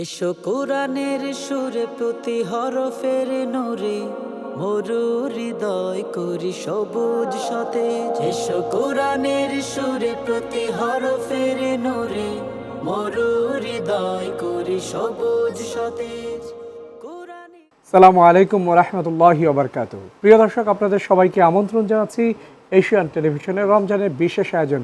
এসো কোরআনের সুরে প্রতি হরফের নূরে মরু হৃদয় করি সবুজ সতেজ। এসো কোরআনের সুরে প্রতি হরফের নূরে মরু হৃদয় করি সবুজ সতেজ। সালামু আলাইকুম ওরহমতুল্লাহি ওবরকাতুহ। প্রিয় দর্শক, আপনাদের সবাইকে আমন্ত্রণ জানাচ্ছি এশিয়ান টেলিভিশনের রমজানের বিশেষ আয়োজন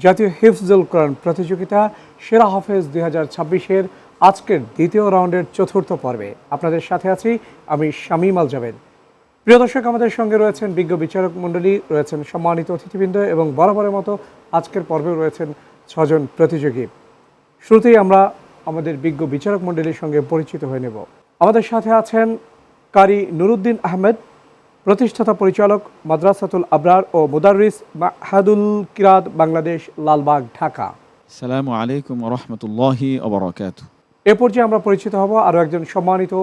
জাতীয় হিফজুল কোরআন প্রতিযোগিতা সেরা হাফেজ 2026-এর আজকের দ্বিতীয় রাউন্ডের চতুর্থ পর্বে। আপনাদের সাথে আছি আমি শামীম আল জাবেদ। প্রিয় দর্শক, আমাদের সঙ্গে রয়েছেন বিজ্ঞ বিচারক মণ্ডলী, রয়েছেন সম্মানিত অতিথিবৃন্দ এবং বরাবরের মতো আজকের পর্বেও রয়েছেন 6 জন প্রতিযোগী। শুরুতেই আমরা আমাদের বিজ্ঞ বিচারক মণ্ডলীর সঙ্গে পরিচিত হয়ে নেব। আমাদের সাথে আছেন কারি নুরুদ্দিন আহমেদ, প্রতিষ্ঠাতা পরিচালক মাদ্রাসাতুল আবরার ও মুদাররিস মাহাদুল কিরাত, বাংলাদেশ, লালবাগ, ঢাকা। আসসালামু আলাইকুম ওয়া রাহমাতুল্লাহি ওয়া বারাকাতুহু। এ পর্যায়ে আমরা পরিচিত হব আরও একজন সম্মানিত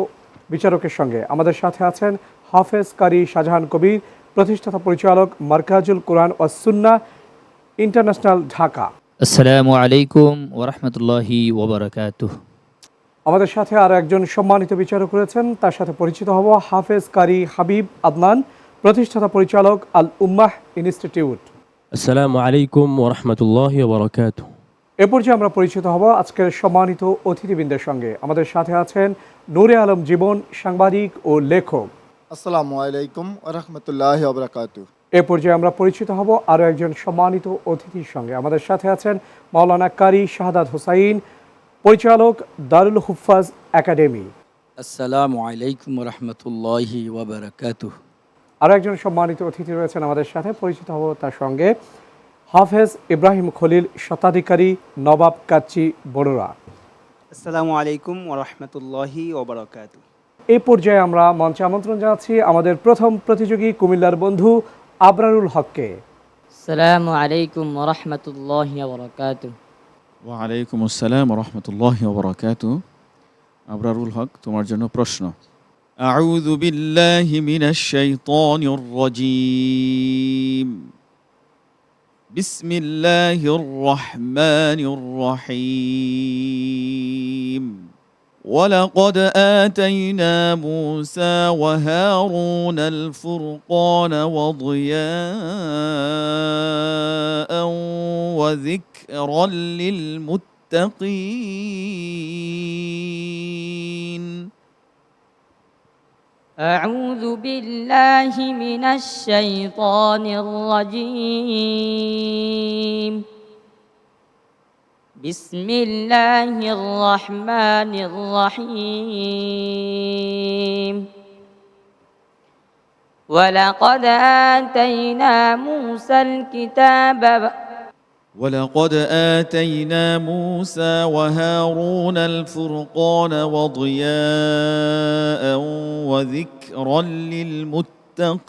বিচারকের সঙ্গে। আমাদের সাথে আছেন হাফেজ কারি শাহজাহান কবির, প্রতিষ্ঠাতা পরিচালক মারকাজুল কোরআন ওয়াস সুন্নাহ ইন্টারন্যাশনাল, ঢাকা। আসসালামু আলাইকুম ওয়া রাহমাতুল্লাহি ওয়া বারাকাতুহু। আমাদের সাথে আরও একজন সম্মানিত বিচারক রয়েছেন, তার সাথে পরিচিত হব হাফেজ কারি হাবিব আদনান, প্রতিষ্ঠাতা পরিচালক আল উম্মাহ ইনস্টিটিউট। আসসালামু আলাইকুম ওয়া রাহমাতুল্লাহি ওয়া বারাকাতুহু। এ পর্যায়ে আমরা পরিচিত হব আজকের সম্মানিত অতিথিবৃন্দের সঙ্গে। আমাদের সাথে আছেন নূরে আলম জীবন, সাংবাদিক ও লেখক। আসসালামু আলাইকুম ওয়া রাহমাতুল্লাহি ওয়া বারাকাতুহু। এ পর্যায়ে আমরা পরিচিত হব আরও একজন সম্মানিত অতিথির সঙ্গে। আমাদের সাথে আছেন মাওলানা কারি শাহাদাত হোসাইন, পরিচালক দারুল হুফাজ একাডেমি। আসসালামু আলাইকুম রহমতুল্লাহি ওয়া বারাকাতুহু। আরও একজন সম্মানিত অতিথি রয়েছেন আমাদের সাথে, পরিচিত হব তার সঙ্গে হাফেজ ইব্রাহিম খলিল, শতাধিকারী, নবাব কাচ্চি, বড়ুরা। আসসালামু আলাইকুম ওয়া রাহমাতুল্লাহি ওয়া বারাকাতুহু। এই পর্যায়ে আমরা মঞ্চে আমন্ত্রণ জানাচ্ছি আমাদের প্রথম প্রতিযোগী কুমিল্লার বন্ধু আবরারুল হককে। আসসালামু আলাইকুম ওয়া রাহমাতুল্লাহি ওয়া বারাকাতুহু। ওয়া আলাইকুম আসসালাম ওয়া রাহমাতুল্লাহি ওয়া বারাকাতুহু। আবরারুল হক, তোমার জন্য প্রশ্ন। আউযু বিল্লাহি মিনাশ শাইতানির রাজীম। বিসমিল্লাহির রহমানির রহিম। ولقد آتينا موسى وهارون الفرقان وضياء وذكرا للمتقين. أعوذ بالله من الشيطان الرجيم. بسم الله الرحمن الرحيم. ولقد آتينا موسى الكتاب ولقد آتينا موسى وهارون الفرقان وضياء وذكرا للمتقين.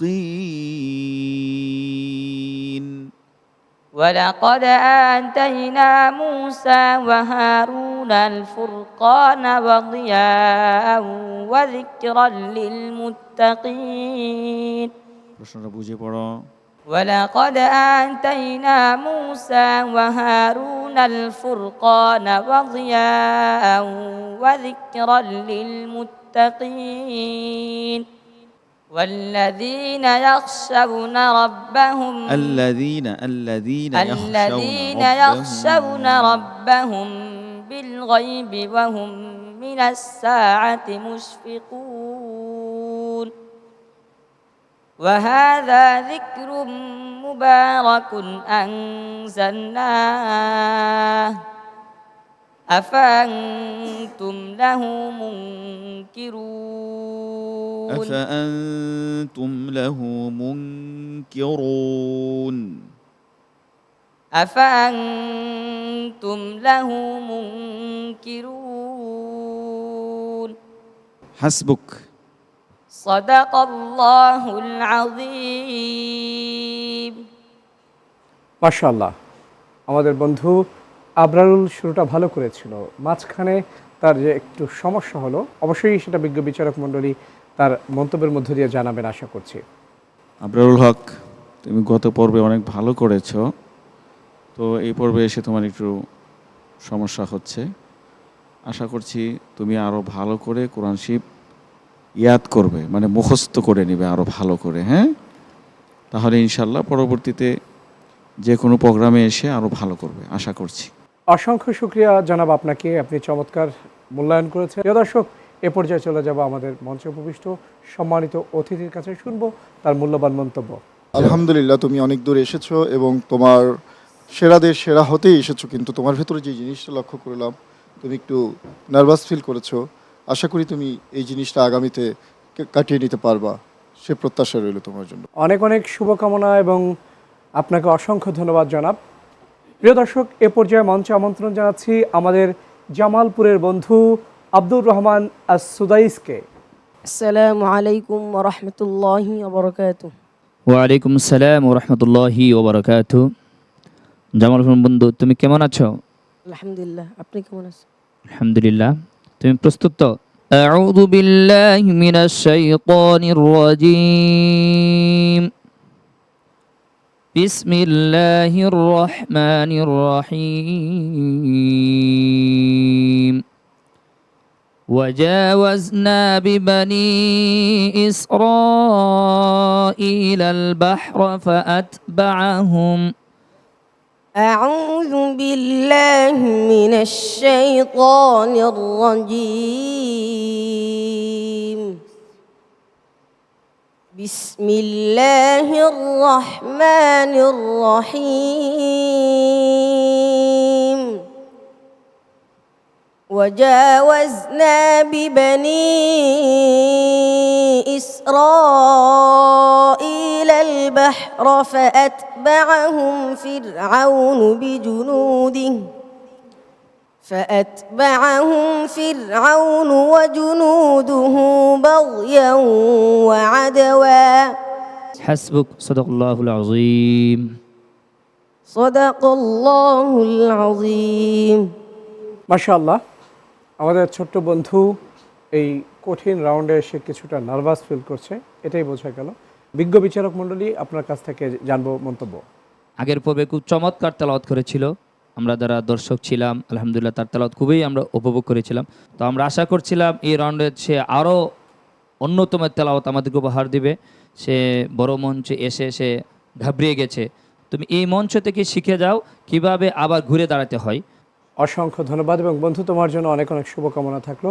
ولقد آتينا موسى وهارون الفرقان وضياء وذكرا للمتقين. প্রশ্নটা বুঝে পড়ো। ولقد آتينا موسى وهارون الفرقان وضياء وذكرا للمتقين. والذين يخشون ربهم الذين يخشون ربهم بالغيب وهم من الساعة مشفقون. وهذا ذكر مبارك أنزلناه أفأنتم له منكرون. أفأنتم له منكرون. أفأنتم له منكرون. حسبك. صدق الله العظيم. মাশাআল্লাহ, আমাদের বন্ধু আবরারুল শুরুটা ভালো করেছিল, মাঝখানে তার যে একটু সমস্যা হলো, অবশ্যই সেটা বিজ্ঞ বিচারক মণ্ডলী তার মন্তব্যের মধ্য দিয়ে জানাবেন আশা করছি। আবরারুল হক, তুমি গত পর্বে অনেক ভালো করেছো, তো এই পর্বে এসে তোমার একটু সমস্যা হচ্ছে। আশা করছি তুমি আরও ভালো করে কোরআন শরীফ ইয়াদ করবে, মানে মুখস্থ করে নেবে আরও ভালো করে, হ্যাঁ? তাহলে ইনশাল্লাহ পরবর্তীতে যে কোনো প্রোগ্রামে এসে আরও ভালো করবে আশা করছি। অসংখ্য শুক্রিয়া জনাব আপনাকে, আপনি চমৎকার মূল্যায়ন করেছেন। প্রিয় দর্শক, এ পর্যায়ে চলে যাব আমাদের মঞ্চে উপবিষ্ট সম্মানিত অতিথির কাছে, শুনবো তার মূল্যবান মন্তব্য। আলহামদুলিল্লাহ, তুমি অনেক দূর এসেছো এবং তোমার সেরাদের সেরা হতেই এসেছো, কিন্তু তোমার ভেতরে যে জিনিসটা লক্ষ্য করলাম, তুমি একটু নার্ভাস ফিল করেছো। আশা করি তুমি এই জিনিসটা আগামীতে কাটিয়ে নিতে পারবা, সে প্রত্যাশা রইল তোমার জন্য। অনেক অনেক শুভকামনা এবং আপনাকে অসংখ্য ধন্যবাদ জনাব। প্রিয় দর্শক, এ পর্যায়ে মঞ্চে আমন্ত্রণ জানাচ্ছি আমাদের জামালপুরের বন্ধু আব্দুর রহমান আস-সুদাইসকে। আসসালামু আলাইকুম ওয়া রাহমাতুল্লাহি ওয়া বারাকাতুহু। ওয়ালাইকুম আসসালাম ওরহমতুল্লাহি ওবরাকাতু। জামাল বন্ধু, তুমি কেমন আছো? আলহামদুলিল্লাহ, আপনি কেমন আছেন? আলহামদুলিল্লাহ। তুমি প্রস্তুত তো? আউযু বিল্লাহি মিনাশ শাইতানির রাজীম। বিসমিল্লাহির রহমানির রহিম। وجاوزنا ببني إسرائيل البحر فأتبعهم أعوذ بالله من الشيطان الرجيم. بسم الله الرحمن الرحيم. وجاوزنا ببني إسرائيل البحر فأتبعهم فرعون وجنوده بغيا وعدوا. حسبك صدق الله العظيم. صدق الله العظيم. মাশাআল্লাহ, আমাদের ছোট্ট বন্ধু এই কঠিন রাউন্ডে এসে কিছুটা নার্ভাস ফিল করছে, এটাই বোঝা গেল। বিজ্ঞ বিচারক মণ্ডলী, আপনার কাছ থেকে জানবো মন্তব্য। আগের পর্বে খুব চমৎকার তেলাওয়াত করেছিল, আমরা যারা দর্শক ছিলাম আলহামদুলিল্লাহ তার তেলাওয়াত খুবই আমরা উপভোগ করেছিলাম। তো আমরা আশা করছিলাম এই রাউন্ডে সে আরও অন্যতম তেলাওয়াত আমাদেরকে উপহার দিবে। সে বড় মঞ্চে এসে সে ঘাবড়িয়ে গেছে। তুমি এই মঞ্চ থেকে শিখে যাও কিভাবে আবার ঘুরে দাঁড়াতে হয়। অসংখ্য ধন্যবাদ এবং বন্ধু, তোমার জন্য অনেক অনেক শুভকামনা থাকলো।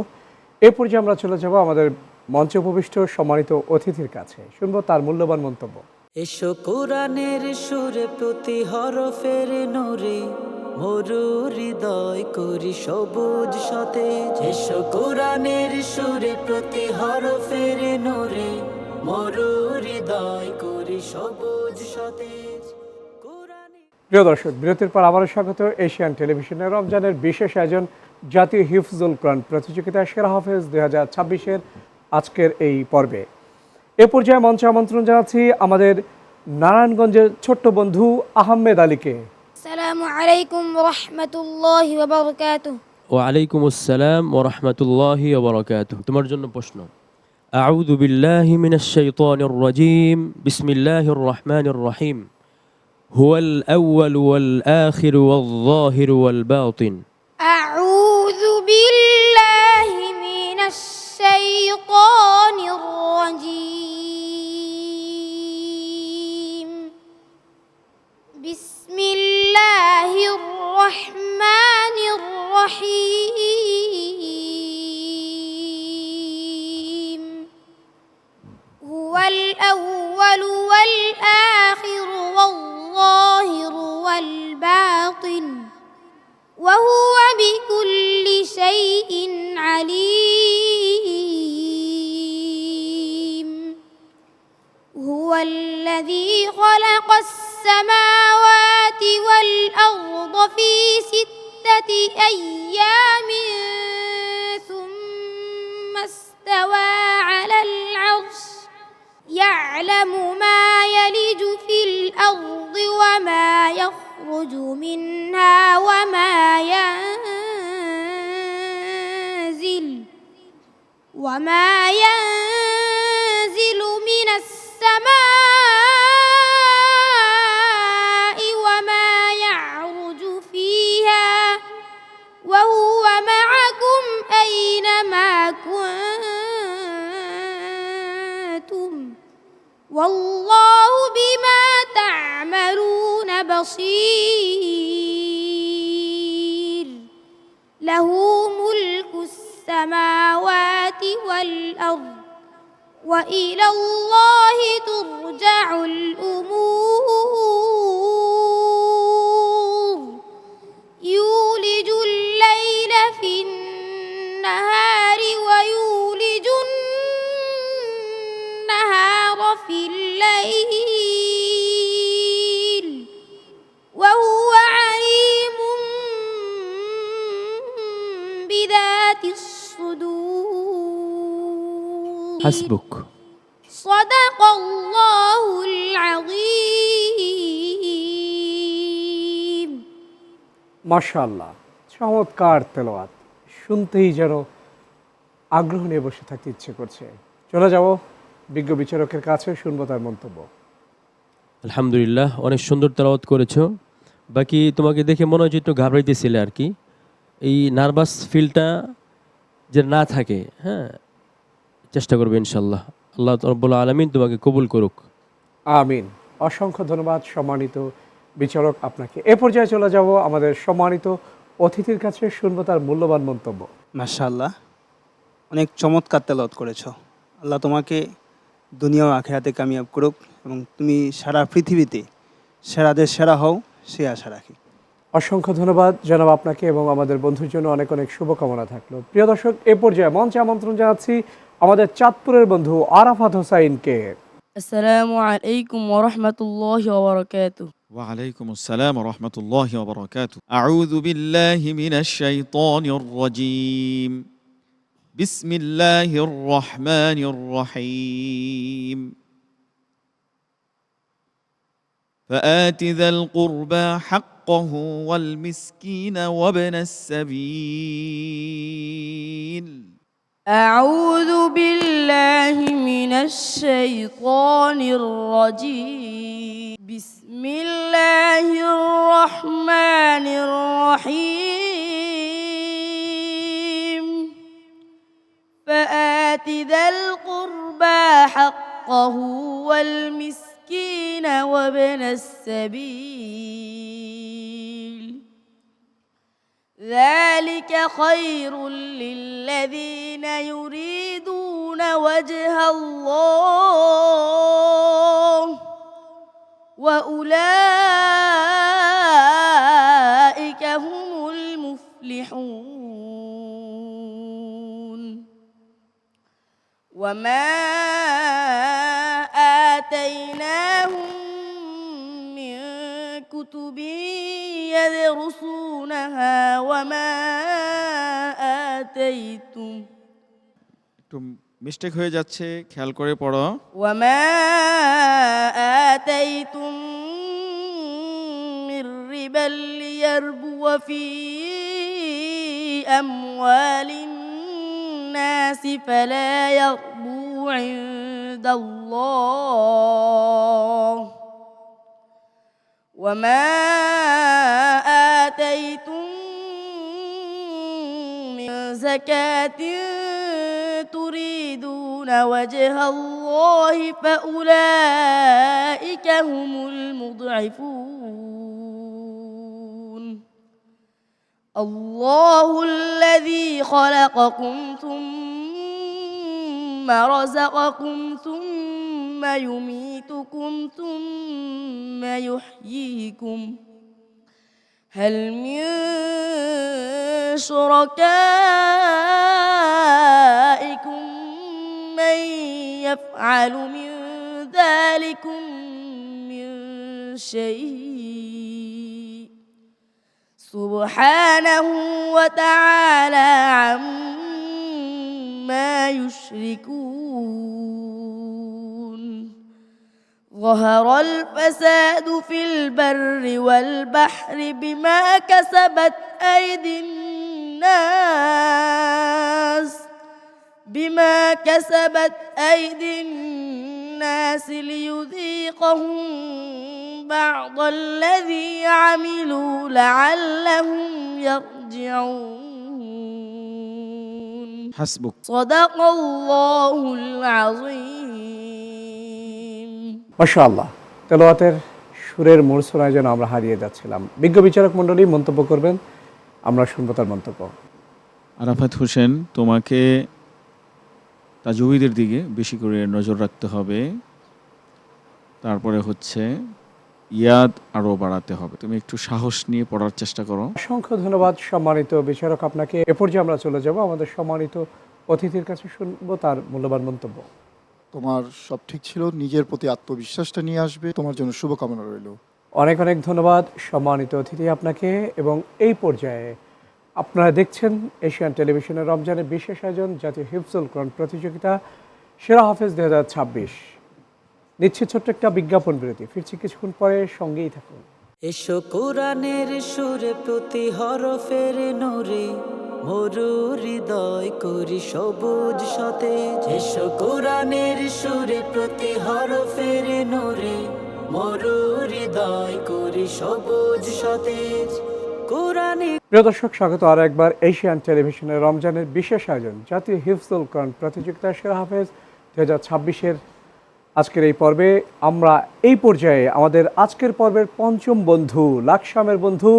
এ পর্যায়ে আমরা চলে যাব আমাদের মঞ্চে উপবিষ্ট সম্মানিত অতিথির কাছে, শুনবো তার মূল্যবান মন্তব্য। এসো কোরআনের সুরে প্রতি হরফের নূরে মরু হৃদয় করি সবুজ সতেজ। এসো কোরআনের সুরে প্রতি হরফের নূরে মরু হৃদয় করি সবুজ সতেজ। প্রিয় দর্শক, বিরতির পর আবারও স্বাগত এশিয়ান টেলিভিশনের রমজানের বিশেষ আয়োজন জাতীয় হিফজুল কোরআন প্রতিযোগিতা সেরা হাফেজ 2026-এর আজকের এই পর্বে। এ পর্যায়ে মঞ্চে আমন্ত্রণ জানাচ্ছি আমাদের নারায়ণগঞ্জের ছোট্ট বন্ধু আহমেদ আলীকে। আসসালামু আলাইকুম ওয়া রাহমাতুল্লাহি ওয়া বারাকাতুহু। ওয়ালাইকুম আসসালাম ওয়া রাহমাতুল্লাহি ওয়া বারাকাতুহু। তোমার জন্য প্রশ্ন। আউযু বিল্লাহি মিনাশ শাইতানির রাজীম। বিসমিল্লাহির রহমানির রহিম। হুয়াল আউয়ালু ওয়াল আখিরু ওয়াল যাহিরু ওয়াল বাতিন। আউযু বিল্লাহি মিনাশ শাইতানির রাজীম। বিসমিল্লাহির রহমানির রহিম। হুয়াল আউয়ালু ওয়াল আখিরু ওয়াল যাহিরু ওয়াল বাতিন ওয়া হুয়া বিকুল্লি শাইইন আলীম। হুয়াল্লাযী খালাকাস সামাওয়াতি ওয়াল আরদা ফী সিত্তাতি আইয়ামিন সুম্মা ইসতাওয়া আলাল আরশ ইয়া'লামু মা ইয়ালিজু ফিল আরদি ওয়া মা ইয়াখরুজু মিনহা ওয়া মা ينزل من السماء وما يعرج فيها وهو معكم كنتم والله بما تعملون بصير له ملك السماوات والأرض وإلى الله ترجع الأمور يولج الليل في النهار ويولج النهار في الليل وهو عليم بذات الصدور হাসবুক। صدق الله العظيم মাশাআল্লাহ, চমৎকার তেলাওয়াত, শুনতেই যেন আগ্রহ নিয়ে বসে থাকতে ইচ্ছে করছে। চলে যাব বিজ্ঞ বিচারকের কাছে, শুনবো তার মন্তব্য। আলহামদুলিল্লাহ, অনেক সুন্দর তেলাওয়াত করেছো। বাকি তোমাকে দেখে মনে হচ্ছে একটু ঘাবড়াইতেছিলে আর কি। এই নার্ভাস ফিলটা যে না থাকে, হ্যাঁ, চেষ্টা করবে ইনশাল্লাহ। আল্লাহ রাব্বুল আলামিন তোমাকে কবুল করুক। আমিন। অসংখ্য ধন্যবাদ সম্মানিত বিচারক আপনাকে। এ পর্যায়ে চলে যাব আমাদের সম্মানিত অতিথির কাছে, শুনবো তার মূল্যবান মন্তব্য। মাশাআল্লাহ, অনেক চমৎকার তেলাওয়াত করেছো। আল্লাহ তোমাকে দুনিয়া ও আখিরাতে কামিয়াব করুক এবং তুমি সারা পৃথিবীতে সেরাদের সেরা হও, সে আশা রাখি। অসংখ্য ধন্যবাদ জনাব আপনাকে এবং আমাদের বন্ধুর জন্য অনেক অনেক শুভকামনা থাকলো। প্রিয় দর্শক, এ পর্যায়ে মঞ্চে আমন্ত্রণ জানাচ্ছি আমাদের চাঁদপুরের বন্ধু আরাফাত হোসাইনকে। আসসালামু আলাইকুম ওয়া রাহমাতুল্লাহি ওয়া বারাকাতুহু। وعليكم السلام ورحمة الله وبركاته. أعوذ بالله من الشيطان الرجيم. بسم الله الرحمن الرحيم. فآت ذا القربى حقه والمسكين وابن السبيل. أعوذ بالله من الشيطان الرجيم. بسم الله الرحمن الرحيم. فآت ذا القربى حقه والمسكين وابن السبيل ذلك خير للذين يريدون وجه الله وأولئك هم المفلحون. وما آتيناهم من كتب يدرسونها وما آتيتم একটু মিস্টেক হয়ে যাচ্ছে, খেয়াল করে পড়ো। وما آتيتم من ربا ليربو في أموال الناس فلا يربو عند الله وما آتيتم من زكاة تريدون وجه الله فأولئك هم المضعفون. الله الذي خلقكم ثم رزقكم ثم يميتكم ثم يحييكم هل من شركائكم من يفعل من ذلكم من شيء سبحانه وتعالى عما يشركون. ظهر الفساد في البر والبحر بما كسبت أيدي الناس ليذيقهم بعض الذي عملوا لعلهم يرجعون. হাসবুক। صدق الله العظيم মাশাআল্লাহ, তেলাওয়াতের সুরের মূর্ছনায় যেন আমরা হারিয়ে যাচ্ছিলাম। বিজ্ঞ বিচারক মণ্ডলী মন্তব্য করবেন, আমরা শুনবো তার মন্তব্য। আরাফাত হোসেন, তোমাকে তাজউইদের দিকে বেশি করে নজর রাখতে হবে, তারপরে হচ্ছে ইয়াদ আরও বাড়াতে হবে। তুমি একটু সাহস নিয়ে পড়ার চেষ্টা করো। অসংখ্য ধন্যবাদ সম্মানিত বিচারক আপনাকে। এ পর্যায়ে আমরা চলে যাব আমাদের সম্মানিত অতিথির কাছে, শুনবো তার মূল্যবান মন্তব্য। তোমার সব ঠিক ছিল, নিজের প্রতি আত্মবিশ্বাসটা নিয়ে আসবে, তোমার জন্য শুভকামনা রইল। অনেক অনেক ধন্যবাদ সম্মানিত অতিথি আপনাকে। এবং এই পর্যায়ে আপনারা দেখছেন এশিয়ান টেলিভিশনের রমজানের বিশেষ আয়োজন জাতীয় হিফজুল কোরআন প্রতিযোগিতা সেরা হাফেজ 2026। নিচ্ছে ছোট্ট একটা বিজ্ঞাপন বিরতি, ফিরছি কিছুক্ষণ পরে, সঙ্গেই থাকুন। এসো কোরআনের সুরে প্রতি হরফের নূরে মরু হৃদয় করি সবুজ সতেজ। এসো কোরআনের সুরে প্রতি হরফের নূরে মরু হৃদয় করি সবুজ সতেজ। কোরআনে প্রিয় দর্শক, স্বাগত আরও একবার এশিয়ান টেলিভিশনের রমজানের বিশেষ আয়োজন জাতীয় হিফজুল কোরআন প্রতিযোগিতা সেরা হাফেজ 2026-এর আজকের এই পর্বে আমরা এই পর্যায়ে আমাদের আজকের পর্বের পঞ্চম বন্ধু লাকসামের বন্ধু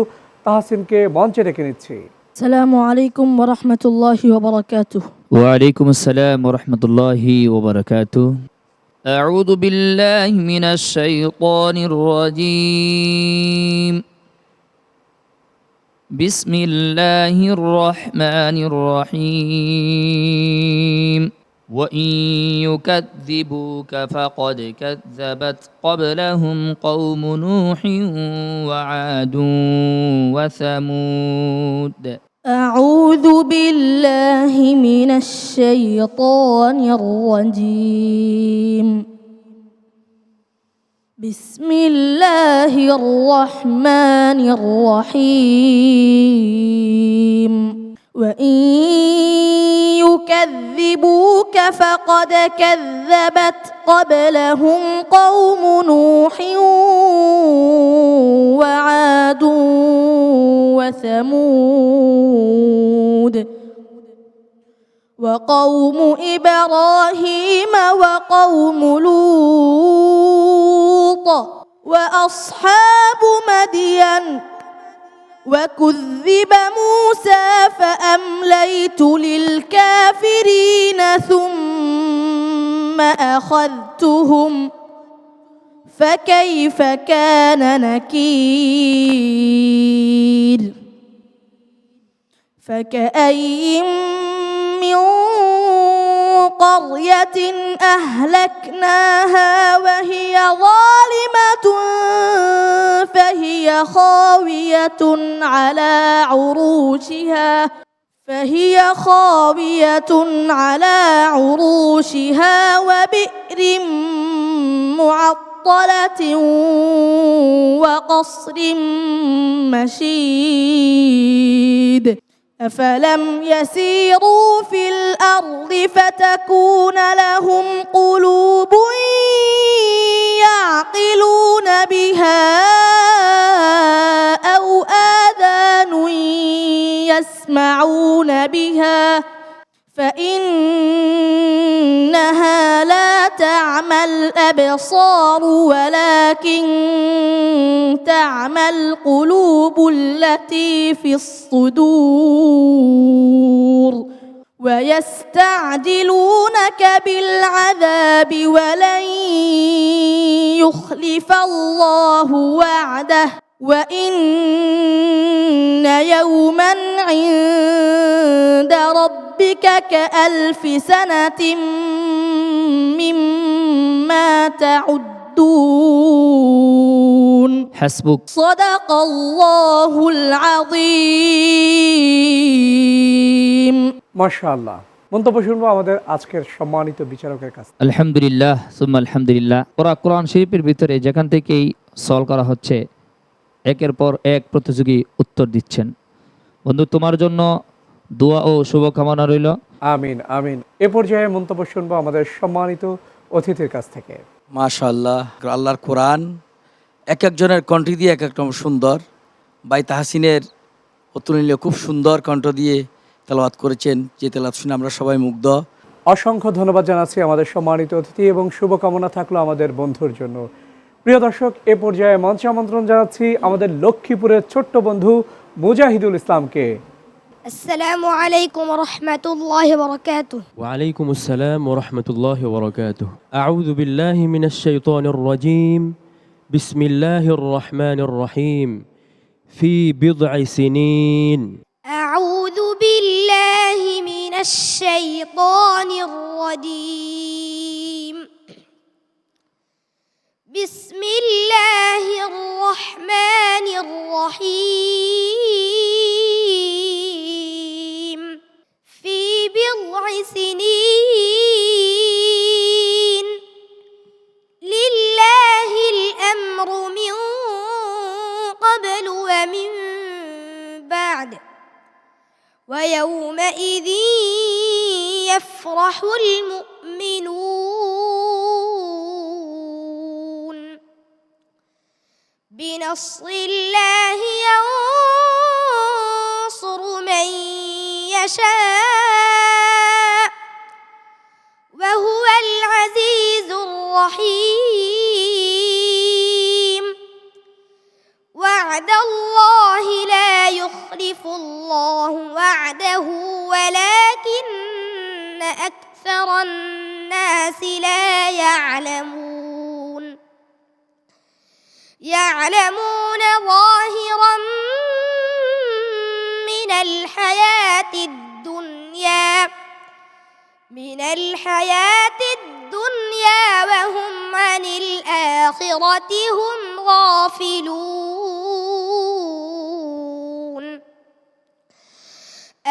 তাহসিনকে মঞ্চে ডেকে নিচ্ছি। السلام عليكم ورحمة الله وبركاته ওয়ালাইকুম আসসালাম ওয়া রাহমাতুল্লাহি ওয়া বারাকাতুহু। আউযু বিল্লাহি মিনাশ শাইতানির রাজীম। বিসমিল্লাহির রহমানির রহিম। وإن يكذبوك فقد كذبت قبلهم قوم نوح وعاد وثمود. أعوذ بالله من الشيطان الرجيم بسم الله الرحمن الرحيم وإن يكذبوك فقد كذبت قبلهم قوم نوح وعاد وثمود وقوم إبراهيم وقوم لوط وأصحاب مدين وكذب موسى فأمليت للكافرين ثم أخذتهم فكيف كان نكير فكأي من قرية أهلكناها وهي ظالمة فهي خاوية على عروشها وبئر معطلة وقصر مشيد أفلم يسيروا في الأرض فتكون لهم قلوب يعقلون بها أو آذان يسمعون بها فإنها لا تعمى الأبصار ولكن تعمى القلوب التي في الصدور ويستعجلونك بالعذاب ولن يخلف الله وعده وإن يوما عند ربك كألف سنة مما تعدون حسبك. صدق الله العظيم মাশাআল্লাহ, মন্তব্য শুনবো আমাদের আজকের সম্মানিত বিচারকের কাছে। আলহামদুলিল্লাহ সুম্মা আলহামদুলিল্লাহ। কোরআন শরীফের ভিতরে যেখান থেকেই সলভ করা হচ্ছে একের পর এক প্রতিযোগী উত্তর দিচ্ছেন। বন্ধু, তোমার জন্য দোয়া ও শুভকামনা রইল। আমিন আমিন। এ পর্যায়ে মন্তব্য শুনবো আমাদের সম্মানিত অতিথির কাছ থেকে। মাশাআল্লাহ, আল্লাহর কোরআন এক একজনের কণ্ঠ দিয়ে এক এক রকম সুন্দর। ভাই তাহসিনের অতুলনীয় খুব সুন্দর কণ্ঠ দিয়ে তেলাওয়াত করেছেন, যে তেলাওয়াত শুনে আমরা সবাই মুগ্ধ। অসংখ্য ধন্যবাদ জানাচ্ছি আমাদের সম্মানিত অতিথি এবং শুভকামনা থাকলো আমাদের বন্ধুর জন্য। প্রিয় দর্শক, এ পর্যায়ে মঞ্চে আমন্ত্রণ জানাচ্ছি আমাদের লক্ষ্মীপুরের ছোট্ট বন্ধু মুজাহিদুল ইসলামকে। আসসালামু আলাইকুম রহমতুল্লাহ বরকাত। وعليكم السلام ورحمة الله وبركاته. أعوذ بالله من الشيطان الرجيم. بسم الله الرحمن الرحيم. في بضع سنين. أعوذ بالله من الشيطان الرجيم. بسم الله الرحمن الرحيم. في بضع سنين لله الأمر من قبل ومن بعد ويومئذ يفرح المؤمنون بنصر الله ينصر من يشاء وهو العزيز الرحيم. وعد الله لا يخلف الله وعده ولكن أكثر الناس لا يعلمون. يعلمون ظاهرا من الحياة الدنيا وهم عن الآخرة هم غافلون.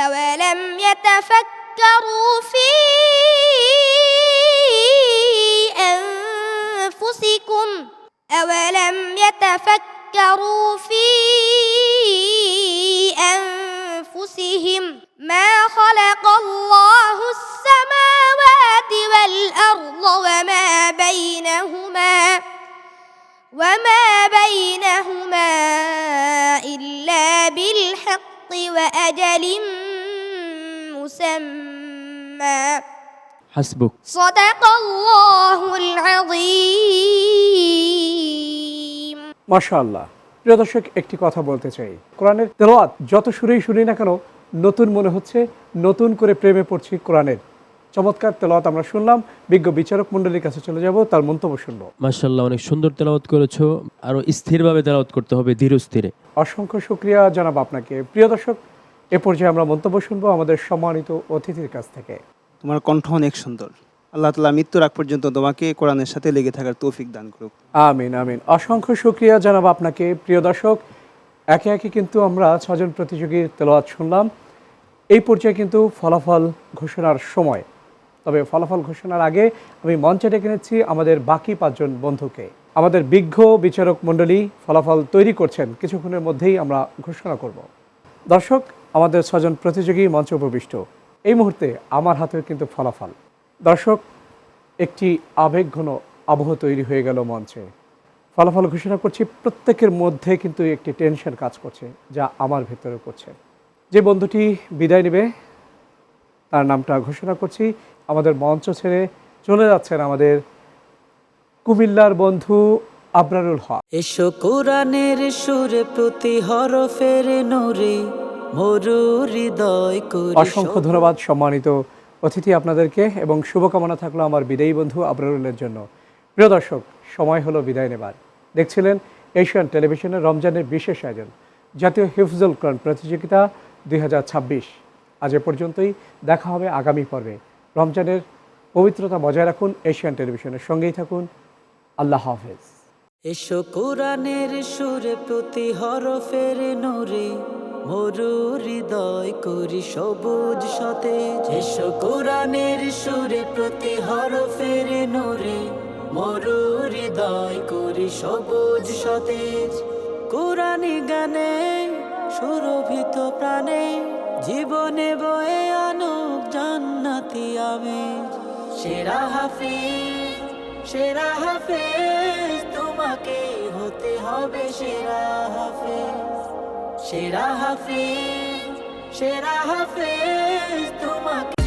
أولم يتفكروا في أنفسهم ما خلق الله السماوات والأرض وما بينهما إلا بالحق وأجل مسمى. حسبك. صدق الله العظيم. মাশাআল্লাহ। প্রিয় দর্শক, একটি কথা বলতে চাই, কোরআনের তেলাওয়াত যত সুরেই শুনি না কেন নতুন মনে হচ্ছে, নতুন করে প্রেমে পড়ছি কোরআনের। চমৎকার তেলাওয়াত আমরা শুনলাম, বিজ্ঞ বিচারক মণ্ডলীর কাছে চলে যাব, তার মন্তব্য শুনবো। মাশাআল্লাহ, অনেক সুন্দর তেলাওয়াত করেছো। আরো স্থিরভাবে তেলাওয়াত করতে হবে, ধীর স্থিরে। অসংখ্য শুকরিয়া জানাব আপনাকে। প্রিয় দর্শক, এ পর্যায়ে আমরা মন্তব্য শুনবো আমাদের সম্মানিত অতিথির কাছ থেকে। তোমার কণ্ঠ অনেক সুন্দর। আল্লাহ তাআলা মৃত্যুর আগ পর্যন্ত তোমাকে কোরআনের সাথে লেগে থাকার তৌফিক দান করুক। আমিন আমিন। অসংখ্য শুকরিয়া জানাব আপনাকে। প্রিয় দর্শক, একে একে কিন্তু আমরা 6 জন প্রতিযোগীর তেলাওয়াত শুনলাম। এই পর্যায়ে কিন্তু ফলাফল ঘোষণার সময়। তবে ফলাফল ঘোষণার আগে আমি মঞ্চে ডেকে নিচ্ছি আমাদের বাকি 5 জন বন্ধুকে। আমাদের বিজ্ঞ বিচারক মণ্ডলী ফলাফল তৈরি করছেন, কিছুক্ষণের মধ্যেই আমরা ঘোষণা করব। দর্শক, আমাদের 6 জন প্রতিযোগী মঞ্চে উপবিষ্ট। এই মুহূর্তে আমার হাতেও কিন্তু ফলাফল। দর্শক, একটি আবেগঘন আবহ তৈরি হয়ে গেল মঞ্চে। ফলাফল ঘোষণা করছি, প্রত্যেকের মধ্যে কিন্তু একটি টেনশন কাজ করছে, যা আমার ভেতরে করছে। যে বন্ধুটি বিদায় নেবে তার নামটা ঘোষণা করছি। আমাদের মঞ্চ ছেড়ে চলে যাচ্ছেন আমাদের কুমিল্লার বন্ধু আবরারুল হক। এসো কোরআনের সুরে প্রতি হরফের নূরে মরু হৃদয় করি। অসংখ্য ধন্যবাদ সম্মানিত অতিথি আপনাদেরকে, এবং শুভকামনা থাকলো আমার বিদায়ী বন্ধু আবরারুলের জন্য। প্রিয় দর্শক, সময় হলো বিদায় নেবার। দেখছিলেন এশিয়ান টেলিভিশনের রমজানের বিশেষ আয়োজন জাতীয় হিফজুল কোরআন প্রতিযোগিতা 2026। আজ এ পর্যন্তই, দেখা হবে আগামী পর্বে। রমজানের পবিত্রতা বজায় রাখুন, এশিয়ান টেলিভিশনের সঙ্গেই থাকুন। আল্লাহ হাফেজ। এসো কোরআনের সুরে প্রতি হরফের নূরে মরু হৃদয় করি সবুজ সতেজ। এসো কোরআনের সুরে প্রতি হরফের নূরে মরু হৃদয় করি সবুজ সতেজ। কোরআনি গানে সুরভিত প্রাণে জীবনে বয়ে আনুক জান্নাতি আমেজ। সেরা হাফেজ তোমাকে হতে হবে সেরা হাফেজ। সেরা হাফেজ তোমাকে